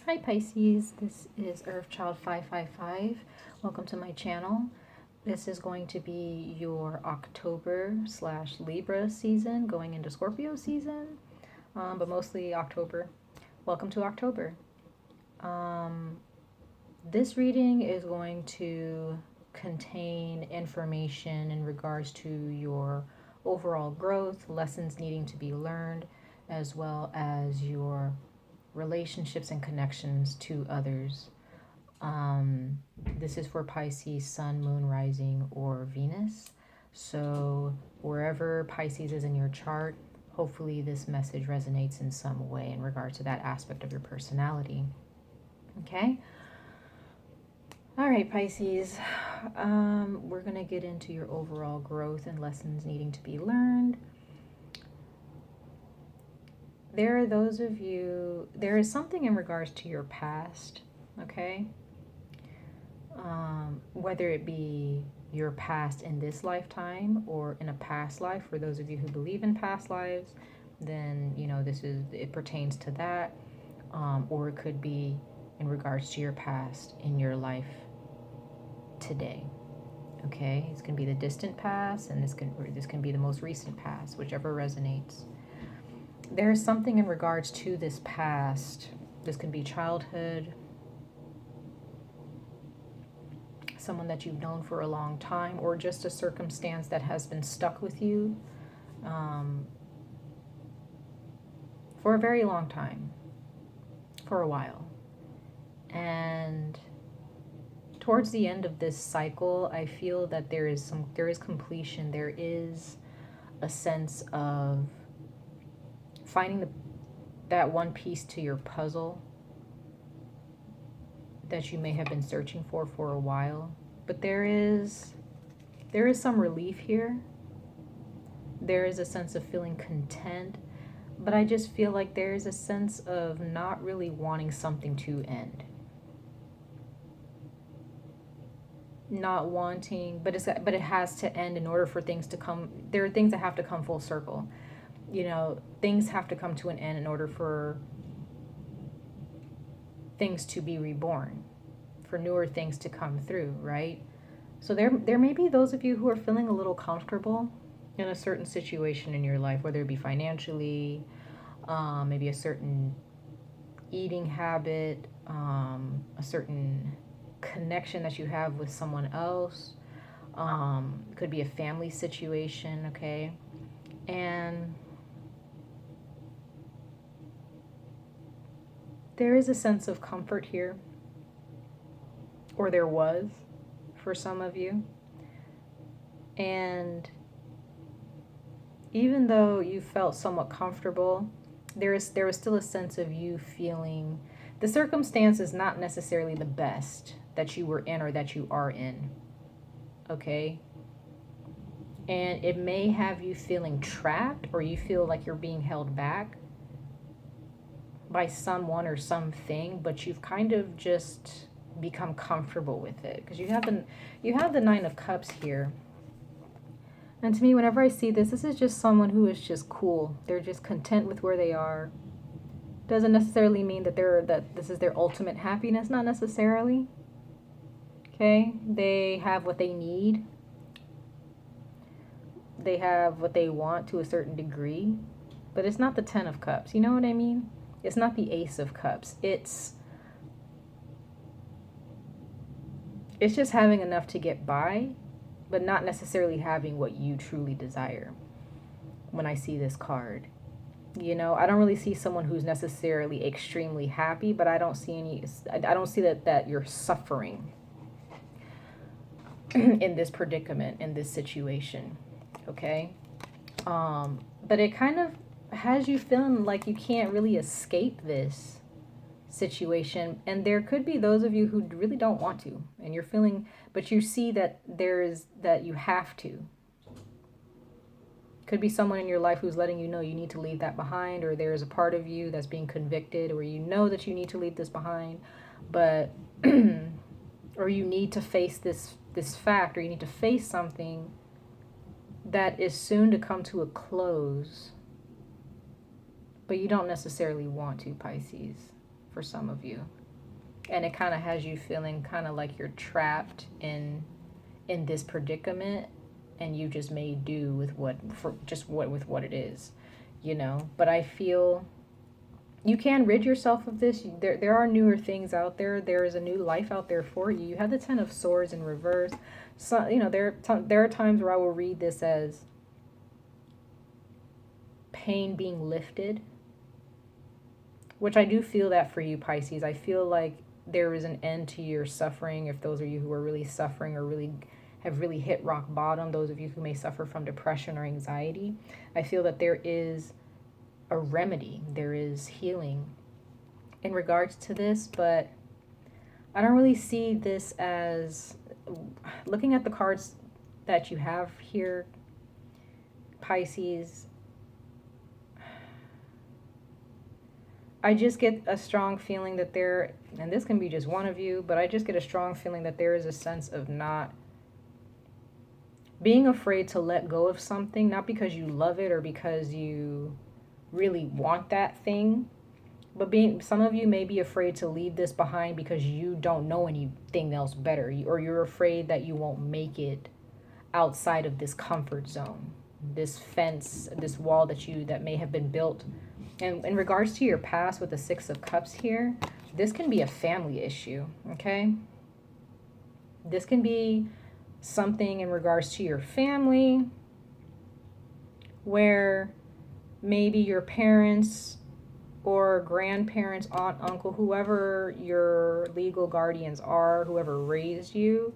Hi Pisces, this is 𝑍�𑋼𝍊𝑋. Welcome to my channel. This is going to be your October/Libra season going into Scorpio season, but mostly October. Welcome to October. This reading is going to contain information in regards to your overall growth, lessons needing to be learned, as well as your relationships and connections to others. This is for Pisces, Sun, Moon, Rising, or Venus. So wherever Pisces is in your chart, hopefully this message resonates in some way in regards to that aspect of your personality. Okay? All right, Pisces. We're going to get into your overall growth and lessons needing to be learned. There are those of you, there is something in regards to your past, okay? Whether it be your past in this lifetime or in a past life. For those of you who believe in past lives, then, you know, it pertains to that. Or it could be in regards to your past in your life today, okay? It's going to be the distant past, and this can be the most recent past, whichever resonates. There is something in regards to this past. This can be childhood, someone that you've known for a long time, or just a circumstance that has been stuck with you for a very long time, for a while. And towards the end of this cycle, I feel that there is completion. There is a sense of finding that one piece to your puzzle that you may have been searching for a while. But there is some relief here. There is a sense of feeling content, but I just feel like there is a sense of not really wanting something to end. Not wanting, but it has to end in order for things to come. There are things that have to come full circle. You know, things have to come to an end in order for things to be reborn, for newer things to come through, right? So there may be those of you who are feeling a little comfortable in a certain situation in your life, whether it be financially, maybe a certain eating habit, a certain connection that you have with someone else. Could be a family situation, okay? And there is a sense of comfort here, or there was for some of you. And even though you felt somewhat comfortable, there was still a sense of you feeling the circumstance is not necessarily the best that you were in or that you are in, okay? And it may have you feeling trapped, or you feel like you're being held back by someone or something, but you've kind of just become comfortable with it, because you have the Nine of Cups here. And to me, whenever I see this is just someone who is just cool. They're just content with where they are. Doesn't necessarily mean that this is their ultimate happiness, not necessarily. Okay? They have what they need. They have what they want to a certain degree, but it's not the Ten of Cups. You know what I mean? It's not the Ace of Cups. It's just having enough to get by, but not necessarily having what you truly desire. When I see this card, you know, I don't really see someone who's necessarily extremely happy, but I don't see that you're suffering in this predicament, in this situation, okay? But it kind of has you feeling like you can't really escape this situation. And there could be those of you who really don't want to, and you're feeling, but you see that that you have to. Could be someone in your life who's letting you know you need to leave that behind, or there's a part of you that's being convicted, or you know that you need to leave this behind, but or you need to face this fact, or you need to face something that is soon to come to a close, but you don't necessarily want to, Pisces. for some of you. And it kind of has you feeling kind of like you're trapped in this predicament, and you just may do with what it is, you know. But I feel you can rid yourself of this. There are newer things out there. There is a new life out there for you. You have the Ten of Swords in reverse. So, you know, there are times where I will read this as pain being lifted, which I do feel that for you, Pisces. I feel like there is an end to your suffering. If those of you who are really suffering or really have really hit rock bottom, those of you who may suffer from depression or anxiety, I feel that there is a remedy, there is healing in regards to this. But I don't really see this as, looking at the cards that you have here, Pisces, I just get a strong feeling that there, and this can be just one of you, but I just get a strong feeling that there is a sense of not being afraid to let go of something, not because you love it or because you really want that thing, but some of you may be afraid to leave this behind because you don't know anything else better, or you're afraid that you won't make it outside of this comfort zone, this fence, this wall that may have been built. And in regards to your past with the Six of Cups here, this can be a family issue, okay? This can be something in regards to your family where maybe your parents or grandparents, aunt, uncle, whoever your legal guardians are, whoever raised you,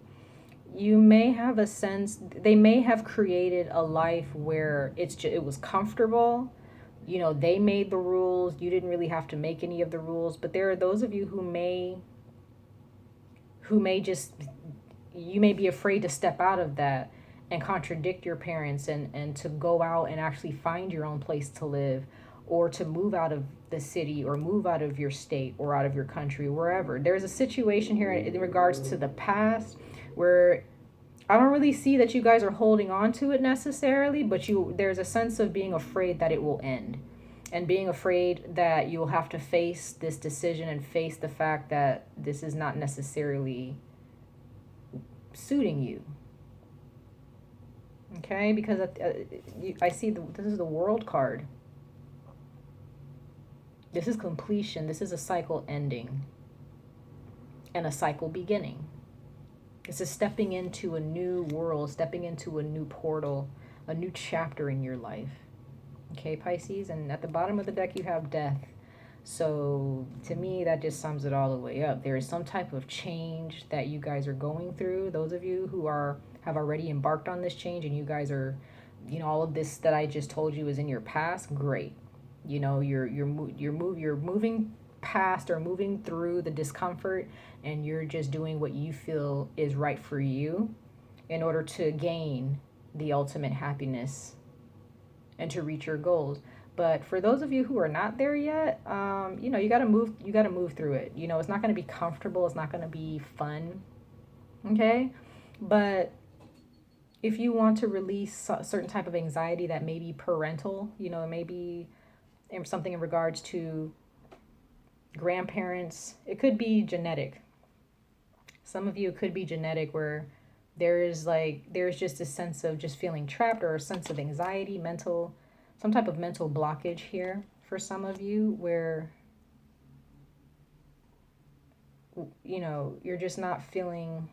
you may have a sense, they may have created a life where it was comfortable. You know, they made the rules. You didn't really have to make any of the rules. But there are those of you who may just, you may be afraid to step out of that and contradict your parents and to go out and actually find your own place to live, or to move out of the city or move out of your state or out of your country, wherever. There's a situation here in regards to the past where I don't really see that you guys are holding on to it necessarily, but there's a sense of being afraid that it will end, and being afraid that you'll have to face this decision and face the fact that this is not necessarily suiting you. Okay, because I see this is the World card. This is completion. This is a cycle ending and a cycle beginning. This is stepping into a new world, stepping into a new portal, a new chapter in your life. Okay, Pisces? And at the bottom of the deck, you have death. So to me, that just sums it all the way up. There is some type of change that you guys are going through. Those of you who have already embarked on this change, and you guys are, you know, all of this that I just told you is in your past, great. You know, you're moving past or moving through the discomfort, and you're just doing what you feel is right for you in order to gain the ultimate happiness and to reach your goals. But for those of you who are not there yet, you know, you got to move through it. You know, it's not going to be comfortable. It's not going to be fun. Okay. But if you want to release a certain type of anxiety that may be parental, you know, maybe something in regards to grandparents, it could be genetic. Some of you, it could be genetic, where there's just a sense of just feeling trapped, or a sense of anxiety, some type of mental blockage here for some of you, where, you know, you're just not feeling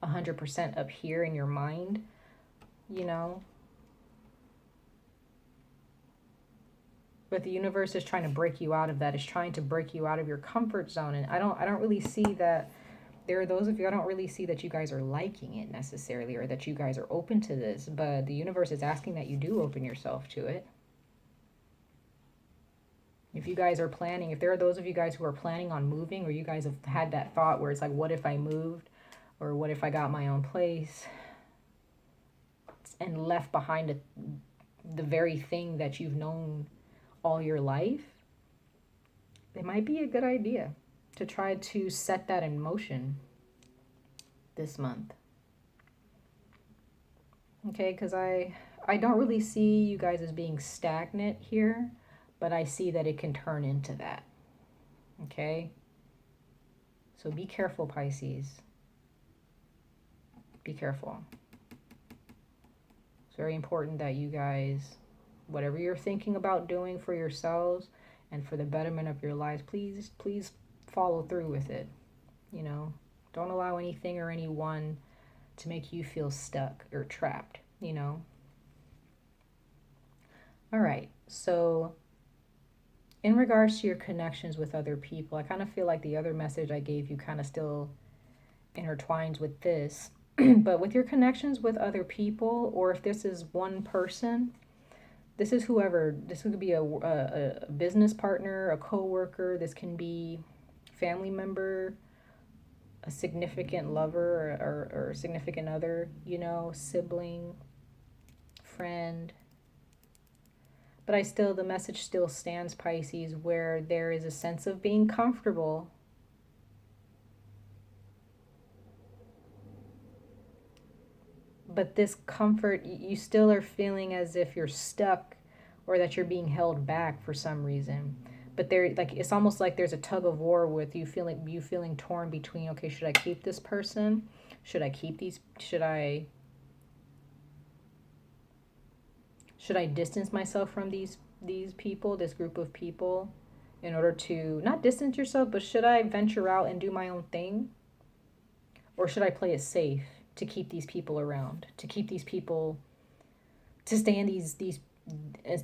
100% up here in your mind, you know. But the universe is trying to break you out of that. It's trying to break you out of your comfort zone. And I don't really see that. There are those of you, I don't really see that you guys are liking it necessarily, or that you guys are open to this. But the universe is asking that you do open yourself to it. If you guys are planning, if there are those of you guys who are planning on moving, or you guys have had that thought where it's like, what if I moved? Or what if I got my own place and left behind the very thing that you've known all your life? It might be a good idea to try to set that in motion this month. Okay, because I don't really see you guys as being stagnant here, but I see that it can turn into that. Okay? So be careful, Pisces. Be careful. It's very important that you guys, whatever you're thinking about doing for yourselves and for the betterment of your lives, please follow through with it. You know, don't allow anything or anyone to make you feel stuck or trapped, you know. All right, so in regards to your connections with other people, I kind of feel like the other message I gave you kind of still intertwines with this. But with your connections with other people, or if this is one person, this is whoever. This could be a business partner, a coworker. This can be family member, a significant lover, or significant other, you know, sibling, friend. But the message still stands, Pisces, where there is a sense of being comfortable. But this comfort, you still are feeling as if you're stuck or that you're being held back for some reason. But there, like, it's almost like there's a tug of war with you feeling torn between, okay, should I keep this person? Should I keep these? Should I distance myself from these people, this group of people, in order to not distance yourself, but should I venture out and do my own thing? Or should I play it safe to keep these people around, to keep these people, to stay in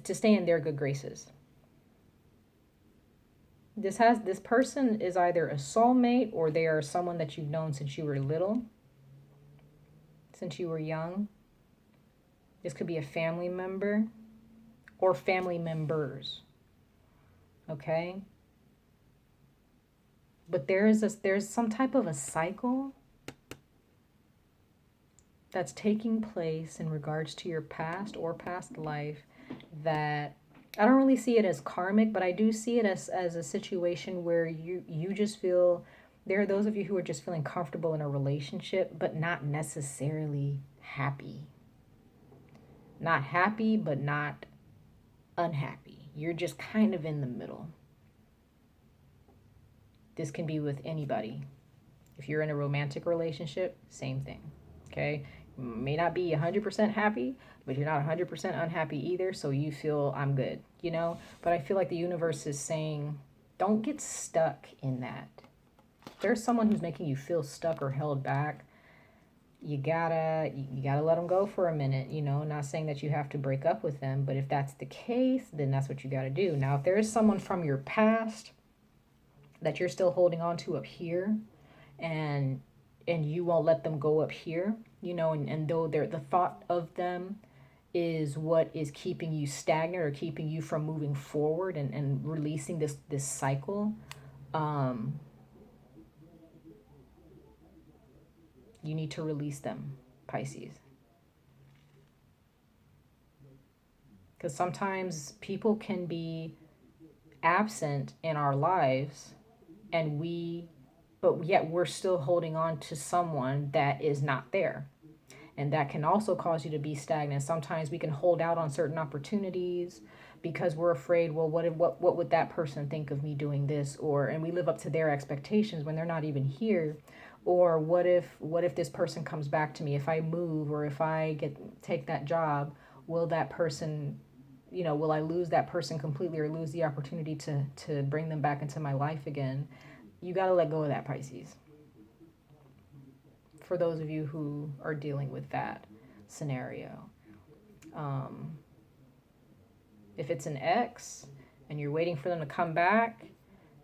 to stay in their good graces? This person is either a soulmate or they are someone that you've known since you were little, since you were young. This could be a family member or family members. Okay? But there's some type of a cycle that's taking place in regards to your past or past life that I don't really see it as karmic, but I do see it as a situation where you just feel, there are those of you who are just feeling comfortable in a relationship, but not necessarily happy. Not happy, but not unhappy. You're just kind of in the middle. This can be with anybody. If you're in a romantic relationship, same thing. Okay? May not be 100% happy, but you're not 100% unhappy either, so you feel I'm good, you know? But I feel like the universe is saying, don't get stuck in that. If there's someone who's making you feel stuck or held back, you gotta let them go for a minute, you know? Not saying that you have to break up with them, but if that's the case, then that's what you gotta do. Now, if there is someone from your past that you're still holding on to up here, and you won't let them go up here, you know, and though the thought of them is what is keeping you stagnant or keeping you from moving forward and releasing this cycle, you need to release them, Pisces. Because sometimes people can be absent in our lives and but yet we're still holding on to someone that is not there. And that can also cause you to be stagnant. Sometimes we can hold out on certain opportunities because we're afraid, well, what would that person think of me doing this? And we live up to their expectations when they're not even here. Or what if this person comes back to me? If I move or if I take that job, will that person, you know, will I lose that person completely or lose the opportunity to bring them back into my life again? You got to let go of that, Pisces. For those of you who are dealing with that scenario. If it's an ex and you're waiting for them to come back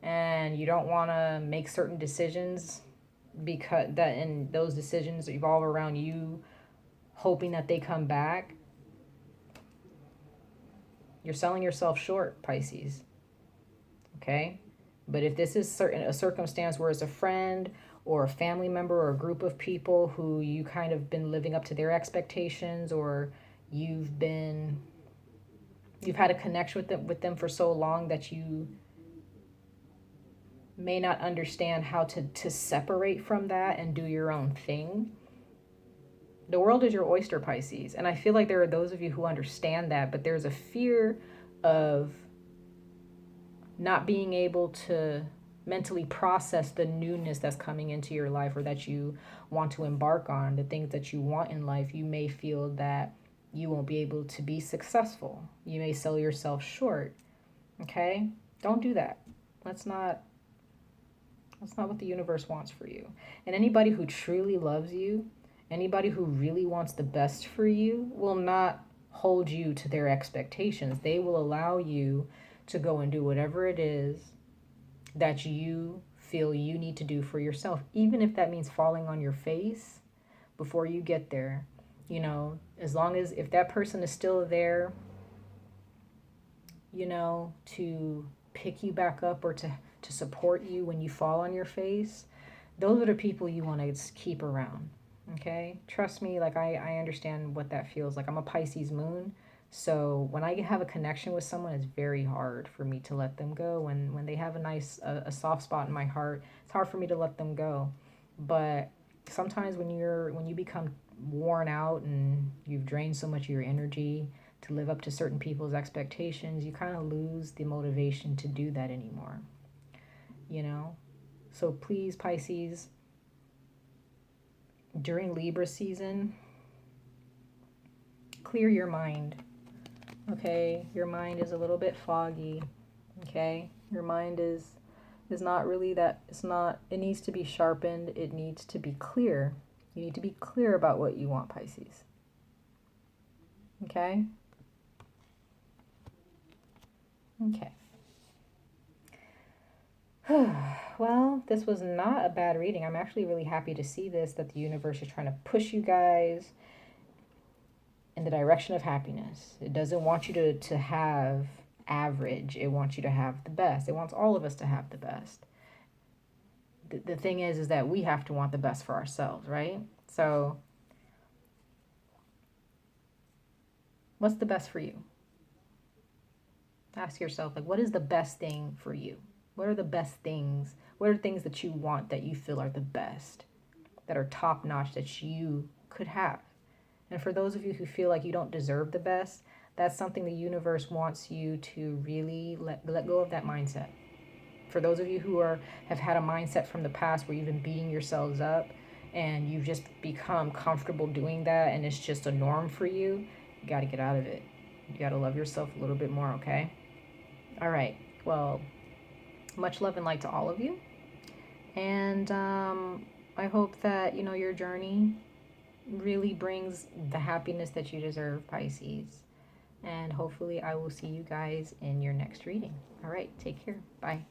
and you don't want to make certain decisions and those decisions revolve around you hoping that they come back, you're selling yourself short, Pisces. Okay? But if this is a circumstance where it's a friend or a family member or a group of people who you kind of been living up to their expectations, or you've had a connection with them for so long that you may not understand how to separate from that and do your own thing. The world is your oyster, Pisces. And I feel like there are those of you who understand that, but there's a fear of not being able to mentally process the newness that's coming into your life, or that you want to embark on, the things that you want in life, you may feel that you won't be able to be successful. You may sell yourself short. Okay? Don't do that. That's not what the universe wants for you. And anybody who truly loves you, anybody who really wants the best for you, will not hold you to their expectations. They will allow you to go and do whatever it is that you feel you need to do for yourself, even if that means falling on your face before you get there. You know, as long as, if that person is still there, you know, to pick you back up, or to support you when you fall on your face, those are the people you want to keep around. Okay? Trust me, like I understand what that feels like. I'm a Pisces moon. So when I have a connection with someone, it's very hard for me to let them go. When they have a soft spot in my heart, it's hard for me to let them go. But sometimes when you become worn out and you've drained so much of your energy to live up to certain people's expectations, you kind of lose the motivation to do that anymore. You know? So please, Pisces, during Libra season, clear your mind. Okay? Your mind is a little bit foggy. Okay? Your mind is not really that, it needs to be sharpened. It needs to be clear. You need to be clear about what you want, Pisces. Okay? Okay. Well, this was not a bad reading. I'm actually really happy to see this, that the universe is trying to push you guys in the direction of happiness. It doesn't want you to have average. It wants you to have the best. It wants all of us to have the best. The thing is that we have to want the best for ourselves, right? So what's the best for you? Ask yourself, like, what is the best thing for you? What are the best things? What are things that you want, that you feel are the best, that are top notch, that you could have? And for those of you who feel like you don't deserve the best, that's something the universe wants you to really let go of that mindset. For those of you who have had a mindset from the past where you've been beating yourselves up and you've just become comfortable doing that, and it's just a norm for you, you got to get out of it. You got to love yourself a little bit more, okay? All right. Well, much love and light to all of you. And I hope that, you know, your journey really brings the happiness that you deserve, Pisces. And hopefully I will see you guys in your next reading. All right. Take care. Bye.